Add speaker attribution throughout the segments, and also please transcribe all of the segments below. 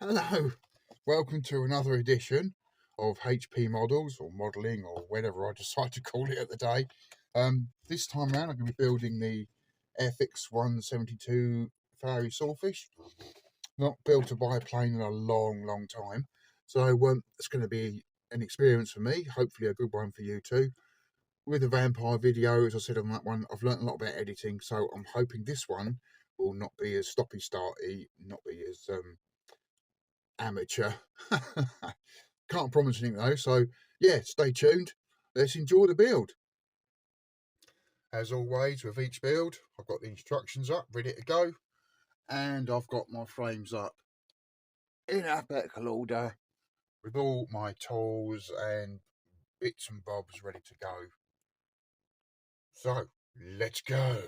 Speaker 1: Hello, welcome to another edition of HP Models or Modelling or whatever I decide to call it at the day. This time around I'm going to be building the Airfix 172 Fairey Swordfish. Not built a biplane in a long time, so it's going to be an experience for me, hopefully a good one for you too. With the vampire video, as I said on that one, I've learnt a lot about editing, so I'm hoping this one will not be as stoppy-starty, not be as amateur. Can't promise anything though, so yeah, stay tuned. Let's enjoy the build. As always with each build, I've got the instructions up ready to go, and I've got my frames up in alphabetical order with all my tools and bits and bobs ready to go. So let's go.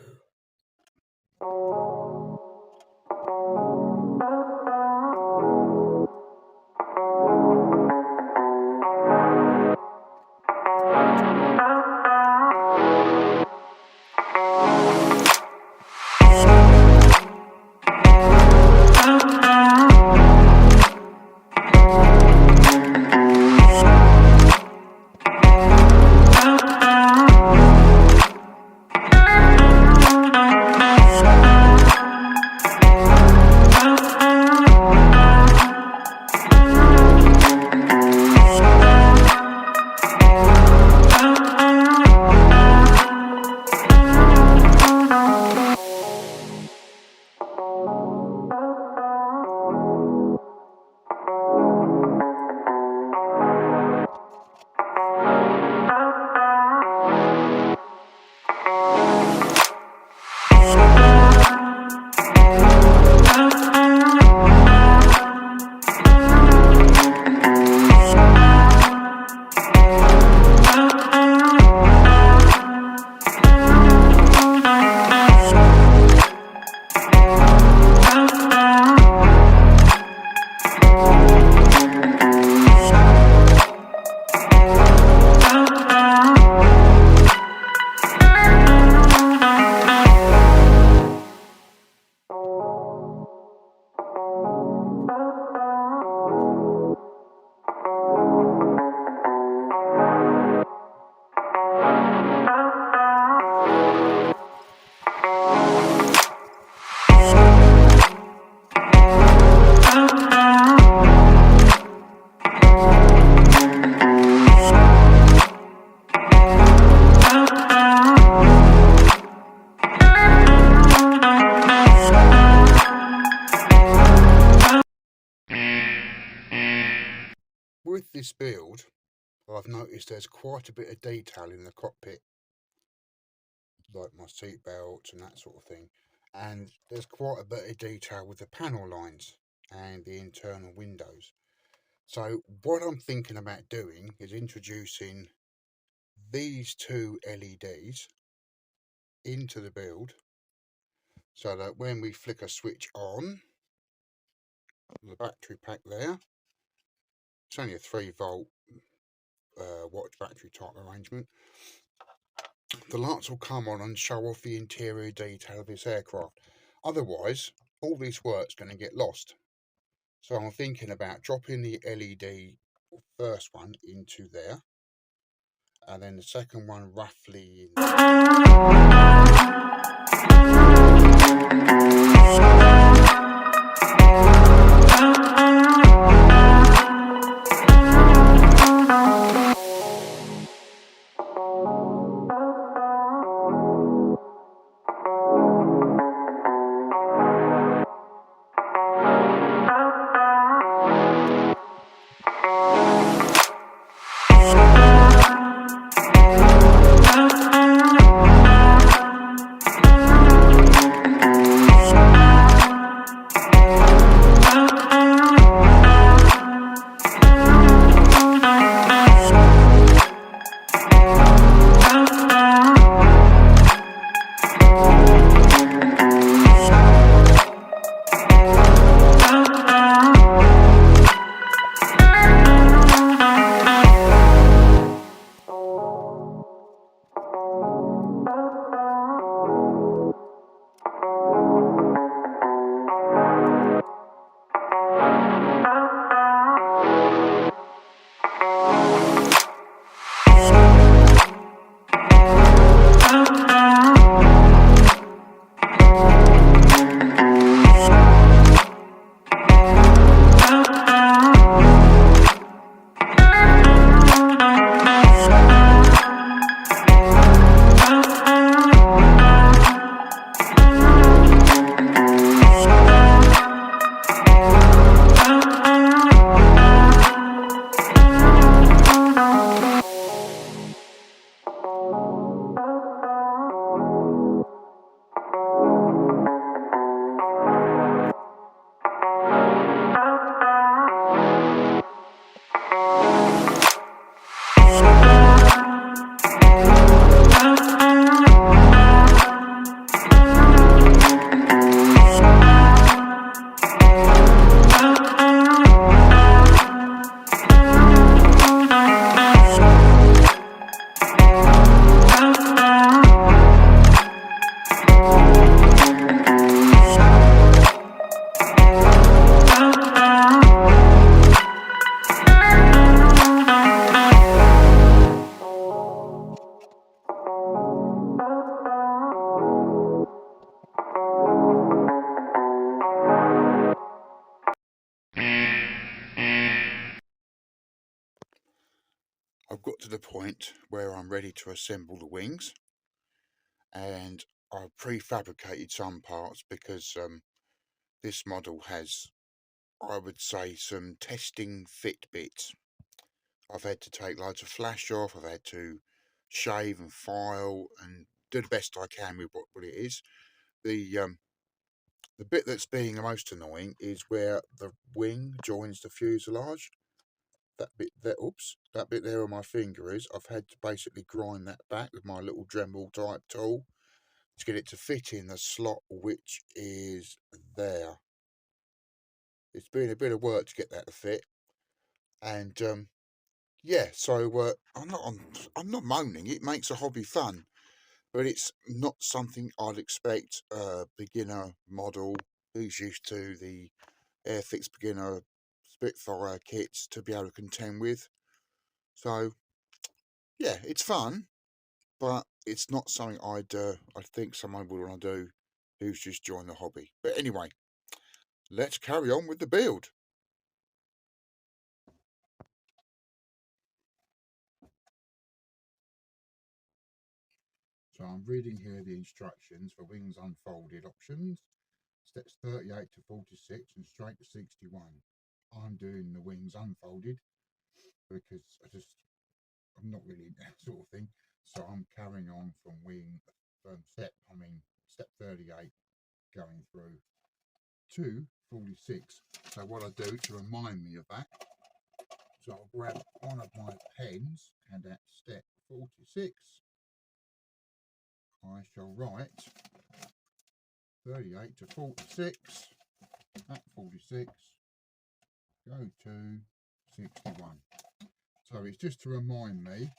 Speaker 1: With this build, I've noticed there's quite a bit of detail in the cockpit, like my seat belts and that sort of thing, and there's quite a bit of detail with the panel lines and the internal windows. So what I'm thinking about doing is introducing these two LEDs into the build, so that when we flick a switch on, the battery pack there, it's only a 3-volt watch battery type arrangement, the lights will come on and show off the interior detail of this aircraft. Otherwise, all this work's going to get lost. So I'm thinking about dropping the LED first one into there, and then the second one roughly to the point where I'm ready to assemble the wings, and I've prefabricated some parts because this model has, I would say, some testing fit bits. I've had to take loads of flash off, I've had to shave and file and do the best I can with what it is. The bit that's being the most annoying is where the wing joins the fuselage. That bit there on my finger is, I've had to basically grind that back with my little Dremel type tool to get it to fit in the slot which is there. It's been a bit of work to get that to fit, and yeah, so I'm not moaning. It makes a hobby fun, but it's not something I'd expect a beginner model who's used to the Airfix beginner Spitfire kits to be able to contend with. So yeah, it's fun, but it's not something I think someone would want to do who's just joined the hobby. But anyway, let's carry on with the build. So I'm reading here the instructions for wings unfolded options, steps 38 to 46 and straight to 61. I'm doing the wings unfolded because I'm not really that sort of thing. So I'm carrying on from step 38 going through to 46. So what I do to remind me of that, so I'll grab one of my pens and at step 46 I shall write 38 to 46, at 46 go to 61. So it's just to remind me.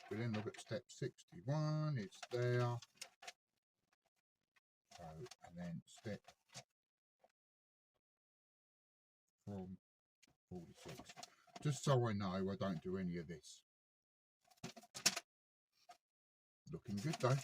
Speaker 1: We then look at step 61, it's there. So, and then step from 46. Just so I know I don't do any of this. Looking good though.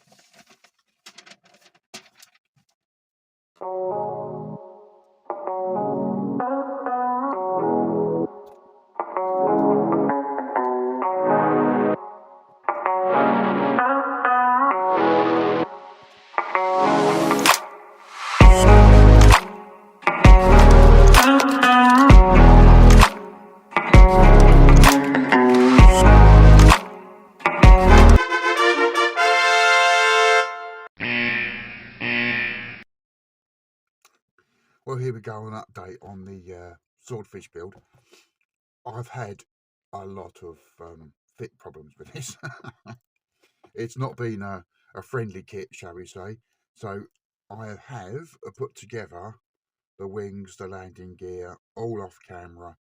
Speaker 1: Well, here we go, an update on the swordfish build. I've had a lot of fit problems with this. It's not been a friendly kit, shall we say. So I have put together the wings, the landing gear, all off camera.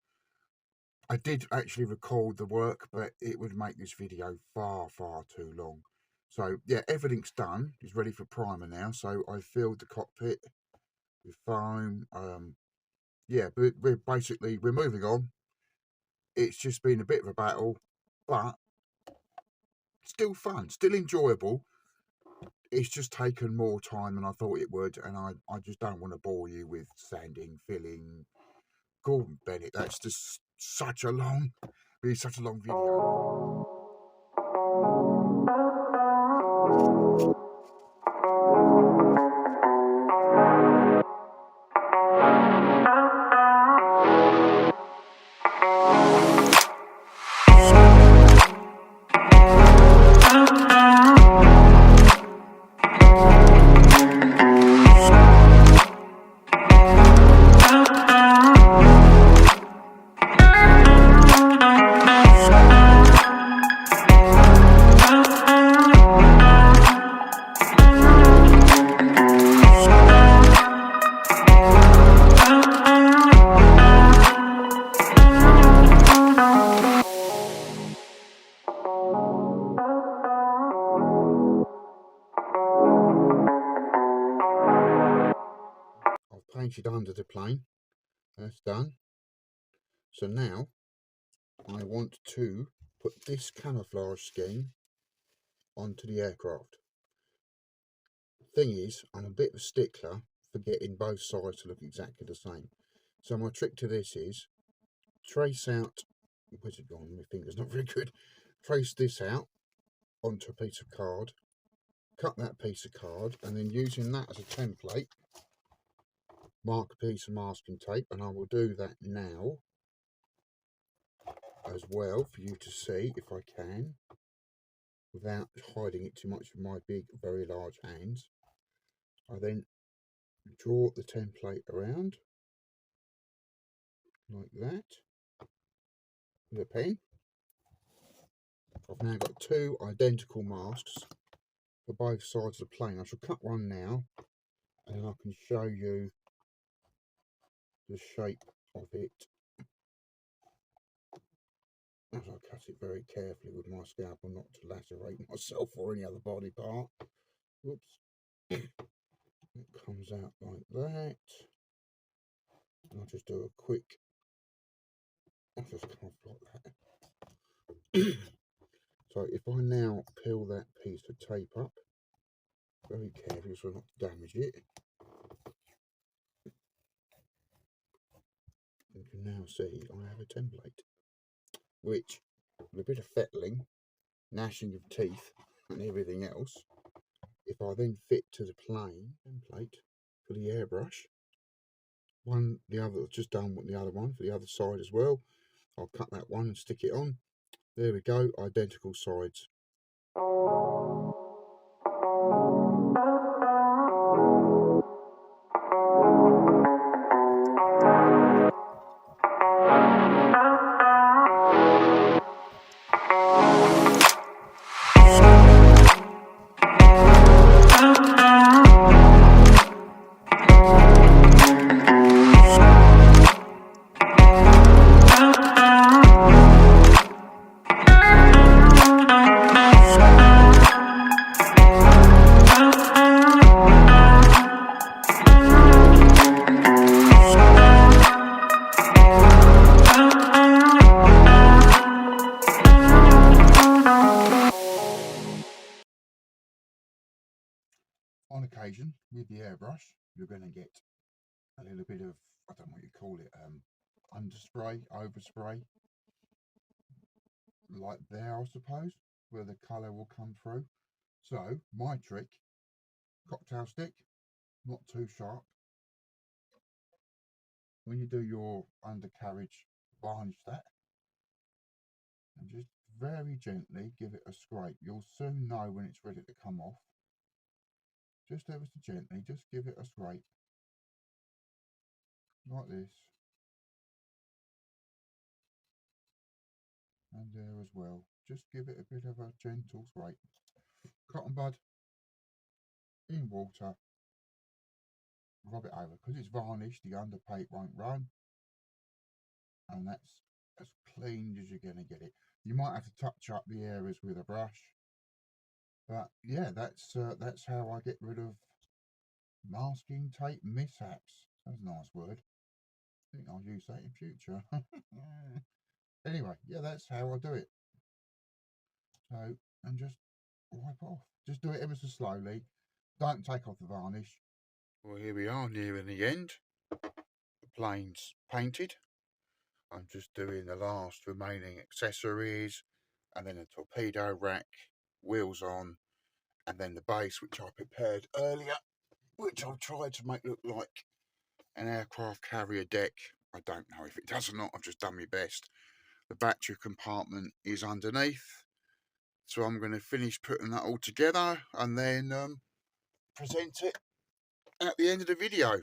Speaker 1: I did actually record the work, but it would make this video far too long. So yeah, everything's done. It's ready for primer now. So I filled the cockpit with foam. Yeah, but we're moving on. It's just been a bit of a battle, but still fun, still enjoyable. It's just taken more time than I thought it would, and I just don't want to bore you with sanding, filling, Gordon Bennett. That's just such a long video. I've painted under the plane. That's done. So now I want to put this camouflage scheme onto the aircraft. Thing is, I'm a bit of a stickler for getting both sides to look exactly the same. So my trick to this is trace out where's it gone? My finger's not very good. Trace this out onto a piece of card, cut that piece of card, and then using that as a template, mark a piece of masking tape, and I will do that now as well for you to see if I can, without hiding it too much with my big, very large hands. I then draw the template around like that with a pen. I've now got two identical masks for both sides of the plane. I shall cut one now, and then I can show you the shape of it as I cut it very carefully with my scalpel, not to lacerate myself or any other body part. Whoops. It comes out like that. And I'll just do a quick, I'll just come off like that. So if I now peel that piece of tape up very carefully so not to damage it, you can now see I have a template, which, with a bit of fettling, gnashing of teeth and everything else, if I then fit to the plain template for the airbrush, the other, I've just done the other one for the other side as well. I'll cut that one and stick it on. There we go, identical sides. On occasion, with the airbrush, you're going to get a little bit of, I don't know what you call it, underspray, overspray, like there, I suppose, where the colour will come through. So, my trick, cocktail stick, not too sharp. When you do your undercarriage, varnish that, and just very gently give it a scrape. You'll soon know when it's ready to come off. Just ever so gently, just give it a scrape, like this, and there as well. Just give it a bit of a gentle scrape. Cotton bud in water, rub it over, because it's varnished, the underpaint won't run, and that's as clean as you're going to get it. You might have to touch up the areas with a brush, but yeah, that's how I get rid of masking tape mishaps. That's a nice word. I think I'll use that in future. Anyway, yeah, that's how I do it. So, and just wipe off. Just do it ever so slowly. Don't take off the varnish. Well, here we are, nearing the end. The plane's painted. I'm just doing the last remaining accessories, and then a torpedo rack, wheels on, and then the base, which I prepared earlier, which I've tried to make look like an aircraft carrier deck. I don't know if it does or not, I've just done my best. The battery compartment is underneath, so I'm going to finish putting that all together and then present it at the end of the video.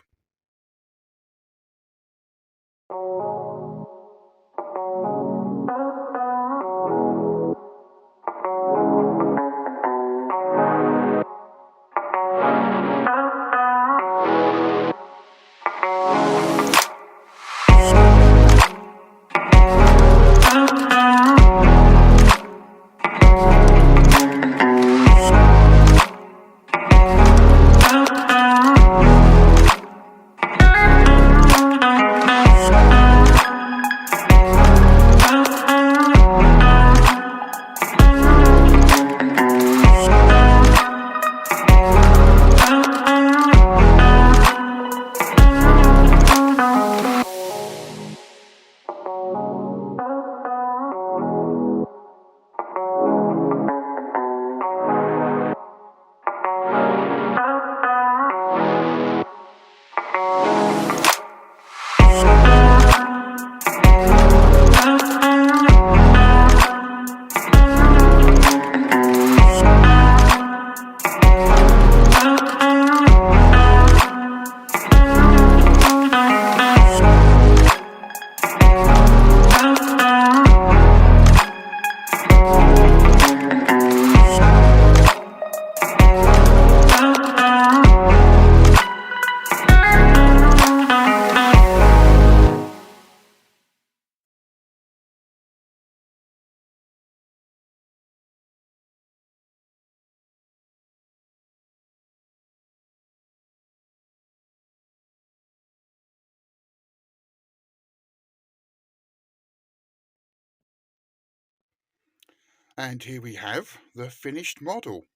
Speaker 1: And here we have the finished model.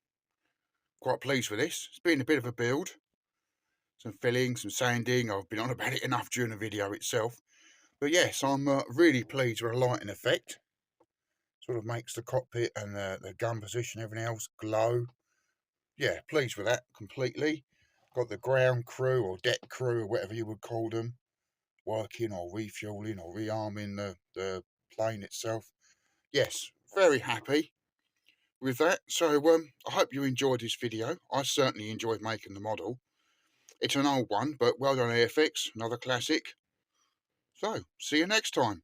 Speaker 1: Quite pleased with this. It's been a bit of a build. Some filling, some sanding. I've been on about it enough during the video itself. But yes, I'm really pleased with the lighting effect. Sort of makes the cockpit and the gun position, everything else glow. Yeah, pleased with that completely. Got the ground crew or deck crew or whatever you would call them working or refueling or rearming the plane itself. Yes, very happy with that. So I hope you enjoyed this video. I certainly enjoyed making the model. It's an old one, but well done Airfix, another classic. So, see you next time.